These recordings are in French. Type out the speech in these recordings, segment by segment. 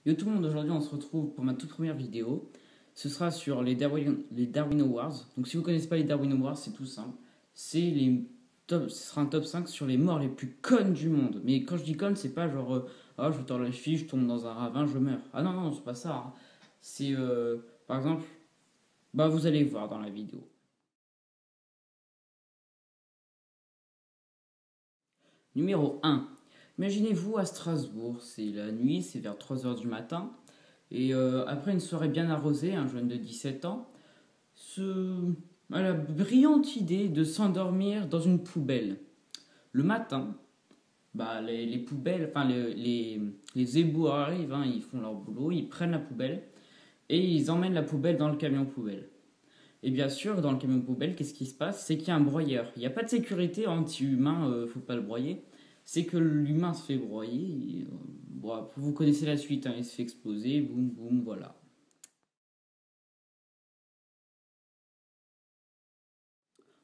Yo tout le monde, aujourd'hui on se retrouve pour ma toute première vidéo. Ce sera sur les Darwin Awards. Donc si vous ne connaissez pas les Darwin Awards, c'est tout simple. Ce sera un top 5 sur les morts les plus connes du monde. Mais quand je dis connes, c'est pas genre ah je tords la cheville, je tombe dans un ravin, je meurs. Ah non, non, c'est pas ça, hein. C'est par exemple, bah vous allez voir dans la vidéo. Numéro 1. Imaginez-vous à Strasbourg, c'est la nuit, c'est vers 3 heures du matin. Et après une soirée bien arrosée, un jeune de 17 ans a la brillante idée de s'endormir dans une poubelle. Le matin, bah, les poubelles, enfin les éboueurs arrivent, hein, ils font leur boulot, ils prennent la poubelle et ils emmènent la poubelle dans le camion poubelle. Et bien sûr, dans le camion poubelle, qu'est-ce qui se passe? C'est qu'il y a un broyeur. Il n'y a pas de sécurité anti-humain, faut pas le broyer. C'est que l'humain se fait broyer. Bon, vous connaissez la suite, hein, il se fait exploser, boum boum, voilà.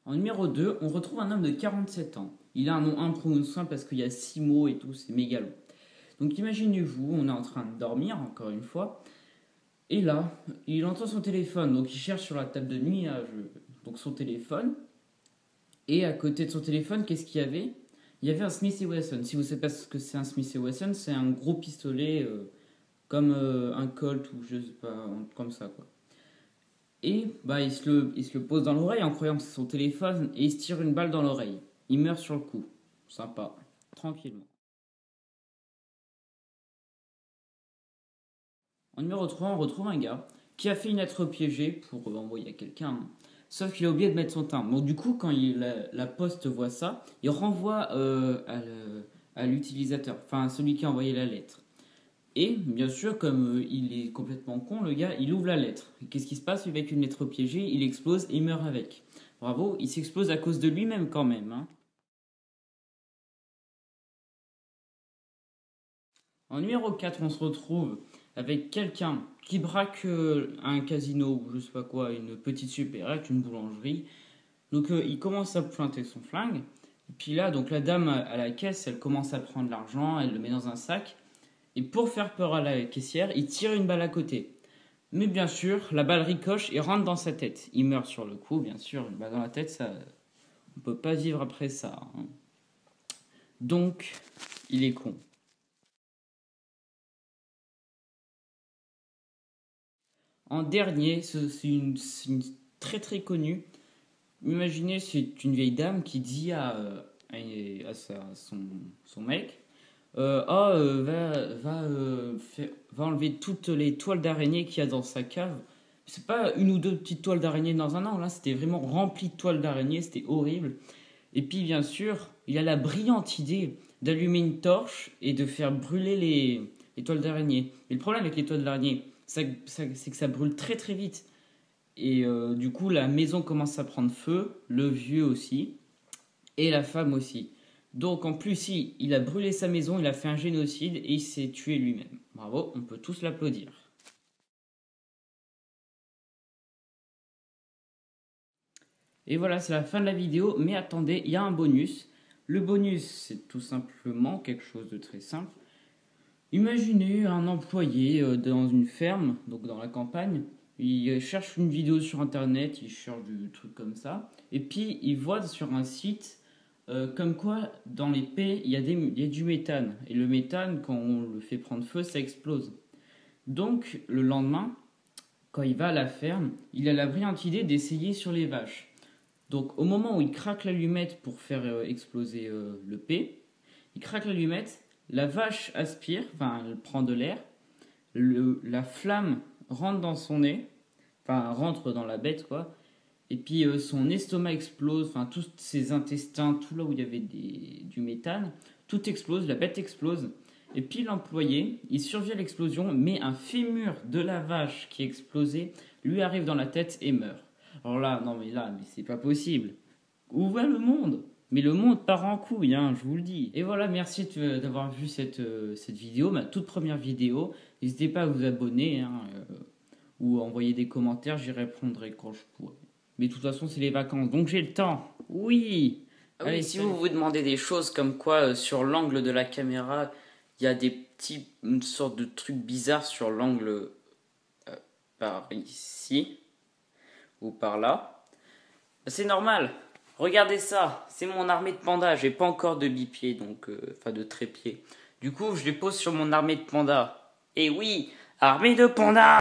En numéro 2, on retrouve un homme de 47 ans. Il a un nom imprononçable parce qu'il y a 6 mots et tout, c'est méga long. Donc imaginez-vous, on est en train de dormir, encore une fois, et là, il entend son téléphone, donc il cherche sur la table de nuit donc son téléphone, et à côté de son téléphone, qu'est-ce qu'il y avait? Il y avait un Smith Wesson. Si vous ne savez pas ce que c'est un Smith Wesson, c'est un gros pistolet comme un Colt ou je sais pas, comme ça quoi. Et bah, il se le pose dans l'oreille en croyant que c'est son téléphone et il se tire une balle dans l'oreille. Il meurt sur le coup. Sympa. Tranquillement. En numéro 3, on retrouve un gars qui a fait une lettre piégée pour envoyer à quelqu'un, hein. Sauf qu'il a oublié de mettre son timbre. Donc du coup, quand la poste voit ça, il renvoie à l'utilisateur, enfin à celui qui a envoyé la lettre. Et bien sûr, comme il est complètement con, le gars, il ouvre la lettre. Qu'est-ce qui se passe avec une lettre piégée? Il explose et il meurt avec. Bravo, il s'explose à cause de lui-même quand même, hein. En numéro 4, on se retrouve avec quelqu'un qui braque un casino ou je sais pas quoi, une petite supérette, une boulangerie. Donc il commence à pointer son flingue. Et puis là, donc la dame à la caisse, elle commence à prendre l'argent, elle le met dans un sac. Et pour faire peur à la caissière, il tire une balle à côté. Mais bien sûr, la balle ricoche et rentre dans sa tête. Il meurt sur le coup, bien sûr. Une balle dans la tête, ça, on peut pas vivre après ça, hein. Donc, il est con. En dernier, c'est une très très connue. Imaginez, c'est une vieille dame qui dit son mec va enlever toutes les toiles d'araignée qu'il y a dans sa cave. C'est pas une ou deux petites toiles d'araignée dans un an, là c'était vraiment rempli de toiles d'araignée, c'était horrible. Et puis bien sûr, il a la brillante idée d'allumer une torche et de faire brûler les toiles d'araignée. Mais le problème avec les toiles d'araignée, c'est que ça brûle très très vite. Et du coup, la maison commence à prendre feu, le vieux aussi, et la femme aussi. Donc en plus, si, il a brûlé sa maison, il a fait un génocide et il s'est tué lui-même. Bravo, on peut tous l'applaudir. Et voilà, c'est la fin de la vidéo, mais attendez, il y a un bonus. Le bonus, c'est tout simplement quelque chose de très simple. Imaginez un employé dans une ferme, donc dans la campagne, il cherche une vidéo sur internet, il cherche du truc comme ça, et puis il voit sur un site comme quoi dans les paies il y a du méthane, et le méthane quand on le fait prendre feu ça explose. Donc le lendemain, quand il va à la ferme, il a la brillante idée d'essayer sur les vaches. Donc au moment où il craque l'allumette pour faire exploser le P, il craque l'allumette, la vache aspire, enfin elle prend de l'air, la flamme rentre dans son nez, enfin rentre dans la bête quoi, et puis son estomac explose, enfin tous ses intestins, tout là où il y avait du méthane, tout explose, la bête explose. Et puis l'employé, il survit à l'explosion, mais un fémur de la vache qui explosait lui arrive dans la tête et meurt. Alors là, mais c'est pas possible. Où va le monde? Mais le monde part en couille, hein, je vous le dis. Et voilà, merci d'avoir vu cette vidéo, ma toute première vidéo. N'hésitez pas à vous abonner, hein, ou à envoyer des commentaires, j'y répondrai quand je pourrai. Mais de toute façon, c'est les vacances, donc j'ai le temps. Oui. Ah oui, si vous vous demandez des choses comme quoi sur l'angle de la caméra, il y a une sorte de truc bizarre sur l'angle par ici ou par là. C'est normal. Regardez ça, c'est mon armée de pandas. J'ai pas encore de bipieds, donc enfin de trépieds. Du coup, je les pose sur mon armée de pandas. Et oui, armée de pandas.